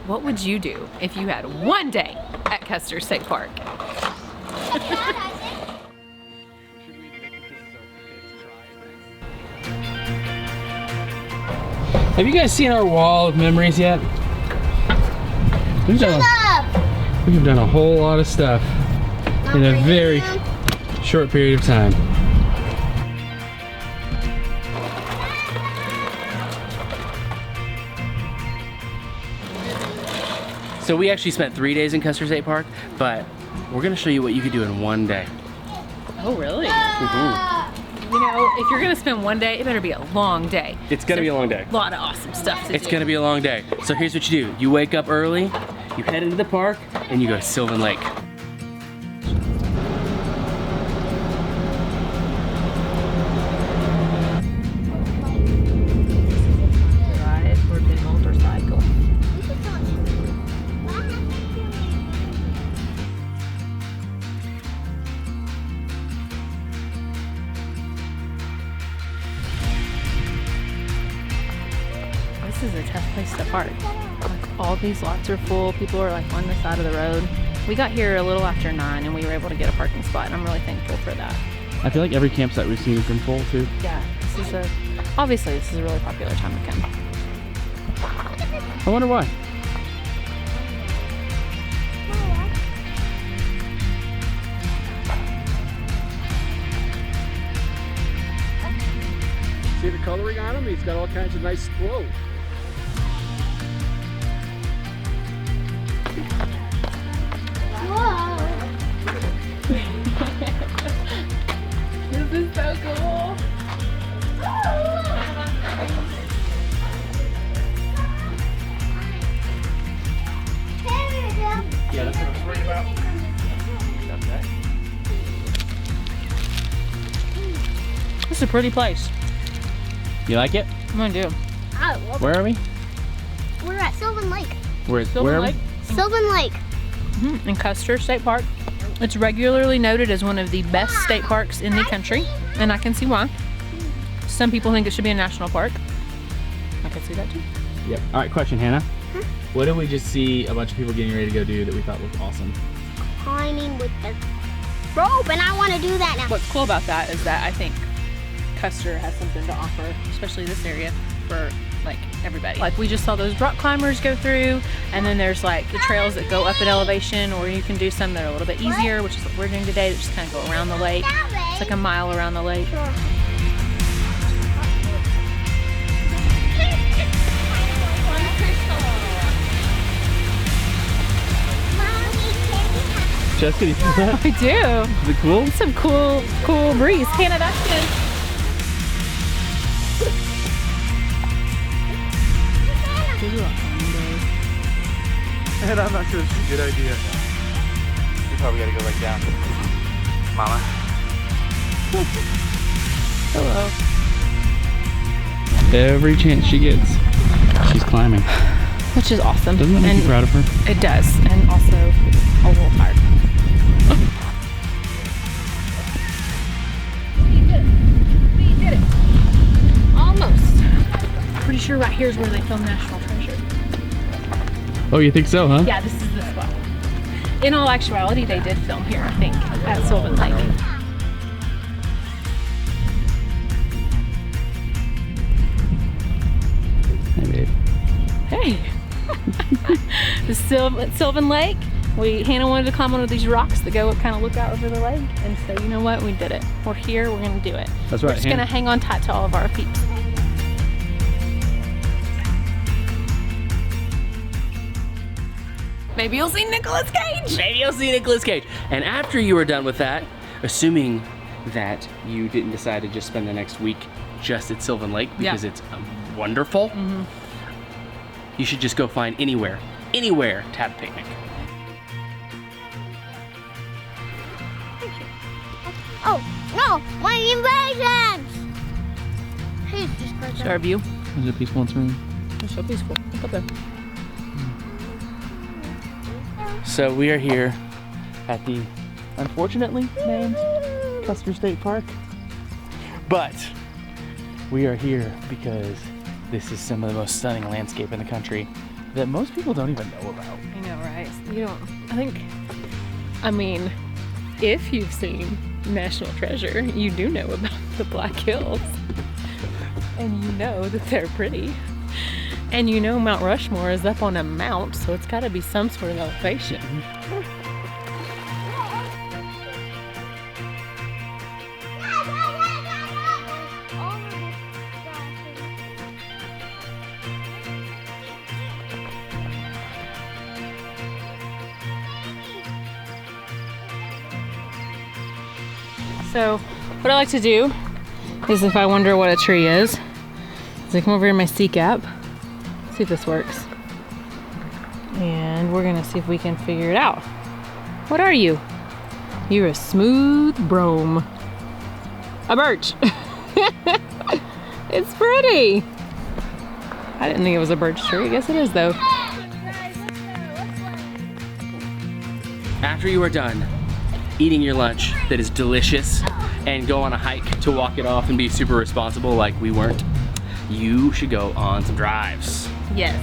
What would you do if you had one day at Custer State Park? Have you guys seen our wall of memories yet? We've done a whole lot of stuff in a very short period of time. So we actually spent 3 days in Custer State Park, but we're gonna show you what you could do in one day. Oh, really? You know, if you're gonna spend one day, it better be a long day. It's gonna be a long day. A lot of awesome stuff to do. It's gonna be a long day. So here's what you do. You wake up early, you head into the park, and you go to Sylvan Lake. Ride or the motorcycle. This is a tough place to park. Like, all these lots are full. People are like on the side of the road. We got here a little after 9 and we were able to get a parking spot, and I'm really thankful for that. I feel like every campsite we've seen has been full too. Yeah, obviously this is a really popular time to come. I wonder why. See the coloring on him? He's got all kinds of nice flow. This is so cool. Yeah, that's what I was worried about. This is a pretty place. You like it? I'm gonna do. I love Where are we? it. We're at Sylvan Lake. Sylvan Lake. Sylvan Lake. In Custer State Park. It's regularly noted as one of the best state parks in the country, and I can see why. Some people think it should be a national park. I can see that too. Yep. All right, question, Hannah. What did we just see a bunch of people getting ready to go do that we thought looked awesome? Climbing with their rope, and I want to do that now. What's cool about that is that I think Custer has something to offer, especially this area, for like everybody. Like, we just saw those rock climbers go through, and then there's like the trails that go up at elevation, or you can do some that are a little bit easier, which is what we're doing today, that just kind of go around the lake. It's like a mile around the lake. Jessica, do you see that? I do. Is it cool? It's some cool breeze. Hannah, that's good. And I'm not sure it's a good idea. You probably gotta go back down. Mama. Hello. Every chance she gets, she's climbing. Which is awesome. Doesn't that make you proud of her? It does, and also a little tired. We did it. Almost. Pretty sure right here is where they filmed National Treasure. Oh, you think so, huh? Yeah, this is the spot. In all actuality, they did film here, I think, at Sylvan Lake. Hey, babe. Hey. The Sylvan Lake. Hannah wanted to climb one of these rocks that go kind of look out over the lake, and so you know what? We did it. We're here. We're gonna do it. That's We're right, just Hannah. gonna hang on tight to all of our peeps. Maybe you'll see Nicolas Cage. Maybe you'll see Nicolas Cage. And after you are done with that, assuming that you didn't decide to just spend the next week just at Sylvan Lake because it's wonderful, you should just go find anywhere to have a picnic. Oh, no, my invasions! He's just right Show there. our view. Is it peaceful and serene? It's so peaceful. Look up there. So we are here at the unfortunately named Custer State Park, but we are here because this is some of the most stunning landscape in the country, that most people don't even know about. I know, right? You don't, I mean, if you've seen National Treasure, you do know about the Black Hills. And you know that they're pretty. And you know Mount Rushmore is up on a mount, so it's gotta be some sort of elevation. So what I like to do is, if I wonder what a tree is I come over to my C cap, see if this works. And we're gonna see if we can figure it out. What are you? You're a smooth brome. A birch. It's pretty. I didn't think it was a birch tree. I guess it is though. After you are done eating your lunch that is delicious and go on a hike to walk it off and be super responsible like we weren't, you should go on some drives. Yes.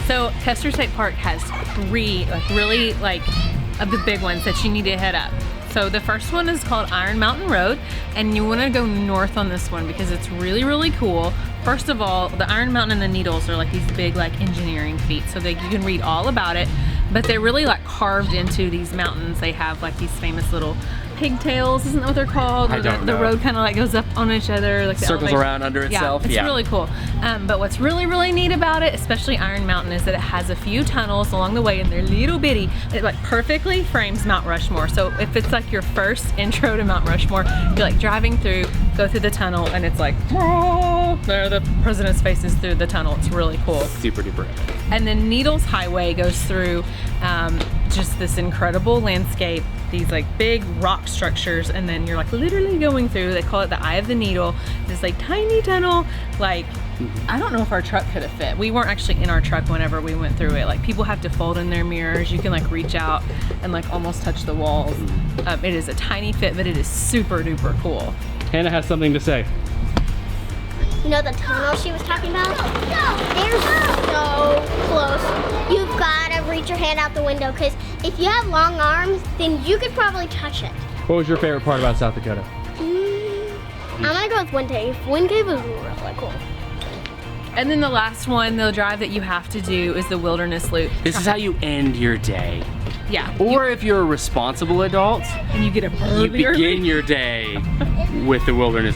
So Custer State Park has 3 really of the big ones that you need to hit up. So the first one is called Iron Mountain Road, and you want to go north on this one because it's really, really cool. First of all, the Iron Mountain and the Needles are these big engineering feats, so you can read all about it, but they're really carved into these mountains. They have these famous little pigtails, isn't that what they're called? I don't know. The road kind of goes up on each other, circles around under itself. Yeah, it's really cool. But what's really, really neat about it, especially Iron Mountain, is that it has a few tunnels along the way, and they're little bitty. It perfectly frames Mount Rushmore. So if it's your first intro to Mount Rushmore, you're driving through, go through the tunnel, and it's there the president's face is through the tunnel. It's really cool. Super duper. And then Needles Highway goes through just this incredible landscape, these big rock structures, and then you're literally going through, they call it the Eye of the Needle, this tiny tunnel. I don't know if our truck could have fit. We weren't actually in our truck whenever we went through it. People have to fold in their mirrors. You can reach out and almost touch the walls. It is a tiny fit, but it is super duper cool. Hannah has something to say. You know the tunnel she was talking about? They're so close. You've got to reach your hand out the window, because if you have long arms, then you could probably touch it. What was your favorite part about South Dakota? I'm gonna go with Wind Cave. Wind Cave was really cool. And then the last one, the drive that you have to do, is the Wilderness Loop. This is how you end your day. Yeah. Or if you're a responsible adult, and you get up early. You begin your day with the Wilderness.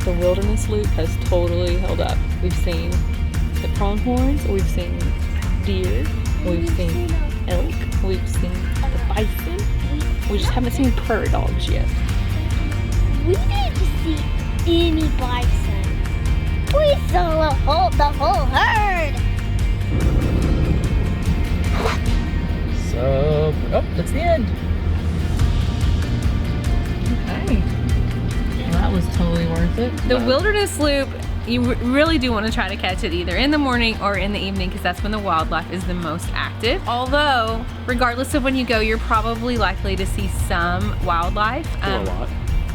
The Wilderness Loop has totally held up. We've seen the pronghorns, we've seen deer, we've seen elk, we've seen the bison. We just haven't seen prairie dogs yet. We didn't see any bison. We saw the whole herd. So, oh, that's the end. Okay. Well, that was totally worth it. The wilderness loop, you really do want to try to catch it either in the morning or in the evening because that's when the wildlife is the most active. Although, regardless of when you go, you're probably likely to see some wildlife. Or a lot.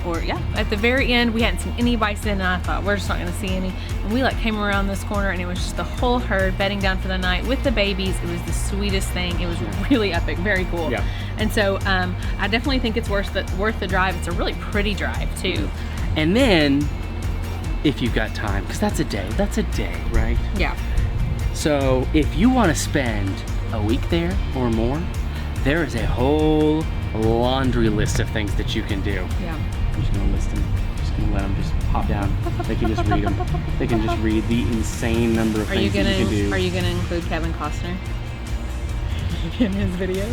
Or yeah, at the very end we hadn't seen any bison and I thought we're just not gonna see any. And we like came around this corner and it was just the whole herd bedding down for the night with the babies. It was the sweetest thing. It was really epic, very cool. Yeah. And so I definitely think it's worth the drive. It's a really pretty drive too. And then, if you've got time, because that's a day, right? Yeah. So if you want to spend a week there or more, there is a whole laundry list of things that you can do. Yeah. I'm just gonna list them. Just gonna let them just pop down. They can just read them. They can just read the insane number of things that you can do. Are you gonna include Kevin Costner in his video?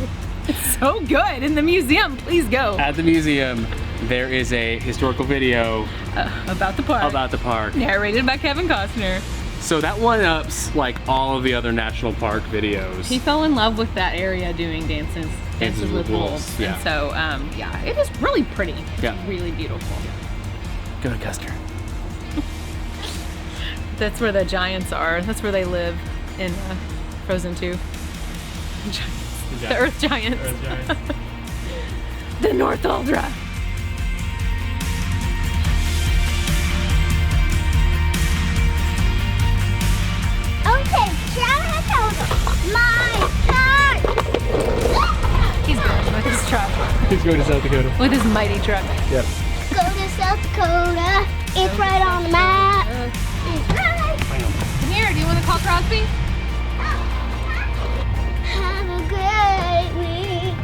It's so good in the museum. Please go. At the museum, there is a historical video About the park. about the park. Narrated by Kevin Costner. So that one-ups like all of the other national park videos. He fell in love with that area doing dances with wolves. Yeah. And so, yeah, it is really pretty. It's Yeah. really beautiful. Go to Custer. That's where the giants are. That's where they live in Frozen 2. The Earth Giants. The North Aldra. Okay, shout out my truck. He's going with his truck. He's going to South Dakota. With his mighty truck. Yep. Go to South Dakota. It's right on the map. It's right. Come here, do you want to call Crosby? Have a great week.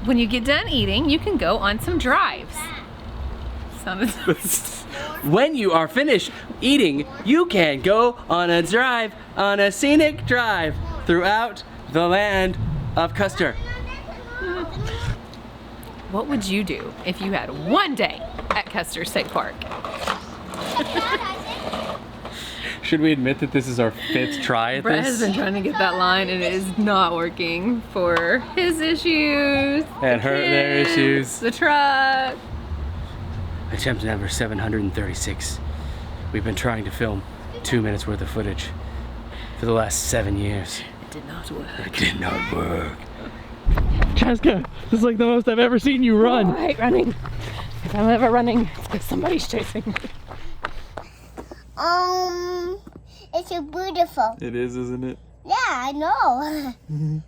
When you get done eating, you can go on some drives. When you are finished eating, you can go on a drive, on a scenic drive throughout the land of Custer. What would you do if you had one day at Custer State Park? Should we admit that this is our 5th try at Brett has this? been trying to get that line and it is not working for his issues. And their issues. The truck. Attempt number 736. We've been trying to film 2 minutes worth of footage for the last 7 years. It did not work. It did not work. Jessica, this is like the most I've ever seen you run. I hate running. If I'm ever running, it's because somebody's chasing me. It's so beautiful. It is, isn't it? Yeah, I know.